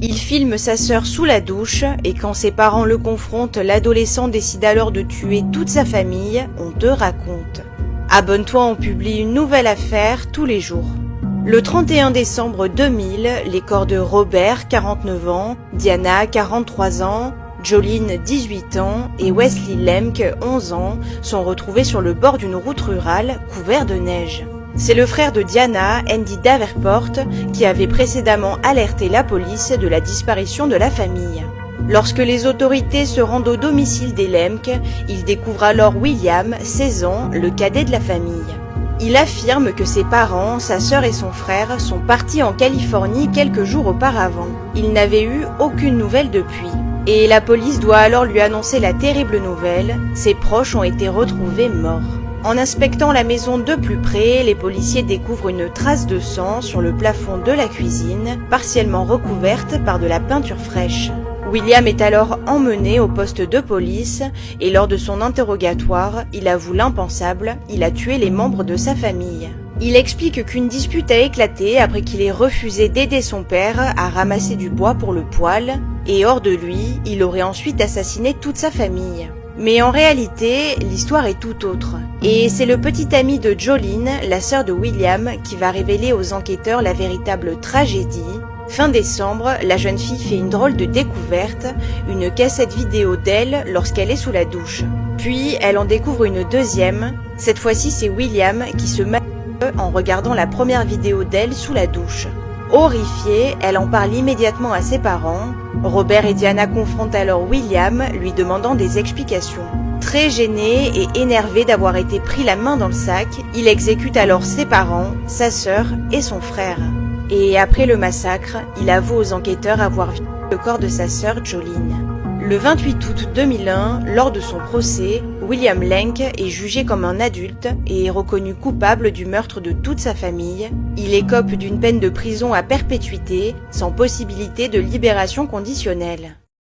Il filme sa sœur sous la douche et quand ses parents le confrontent, l'adolescent décide alors de tuer toute sa famille, on te raconte. Abonne-toi, on publie une nouvelle affaire tous les jours. Le 31 décembre 2000, les corps de Robert, 49 ans, Diana, 43 ans, Jolene, 18 ans, et Wesley Lemke, 11 ans, sont retrouvés sur le bord d'une route rurale couverte de neige. C'est le frère de Diana, Andy Davenport, qui avait précédemment alerté la police de la disparition de la famille. Lorsque les autorités se rendent au domicile des Lemke, ils découvrent alors William, 16 ans, le cadet de la famille. Il affirme que ses parents, sa sœur et son frère sont partis en Californie quelques jours auparavant. Il n'avait eu aucune nouvelle depuis. Et la police doit alors lui annoncer la terrible nouvelle, ses proches ont été retrouvés morts. En inspectant la maison de plus près, les policiers découvrent une trace de sang sur le plafond de la cuisine, partiellement recouverte par de la peinture fraîche. William est alors emmené au poste de police et lors de son interrogatoire, il avoue l'impensable, il a tué les membres de sa famille. Il explique qu'une dispute a éclaté après qu'il ait refusé d'aider son père à ramasser du bois pour le poêle, et hors de lui, il aurait ensuite assassiné toute sa famille. Mais en réalité, l'histoire est tout autre. Et c'est le petit ami de Jolene, la sœur de William, qui va révéler aux enquêteurs la véritable tragédie. Fin décembre, la jeune fille fait une drôle de découverte, une cassette vidéo d'elle lorsqu'elle est sous la douche. Puis, elle en découvre une deuxième. Cette fois-ci, c'est William qui se masturbait en regardant la première vidéo d'elle sous la douche. Horrifiée, elle en parle immédiatement à ses parents. Robert et Diana confrontent alors William, lui demandant des explications. Très gêné et énervé d'avoir été pris la main dans le sac, il exécute alors ses parents, sa sœur et son frère. Et après le massacre, il avoue aux enquêteurs avoir vu le corps de sa sœur Jolene. Le 28 août 2001, lors de son procès, William Lemke est jugé comme un adulte et est reconnu coupable du meurtre de toute sa famille. Il écope d'une peine de prison à perpétuité, sans possibilité de libération conditionnelle.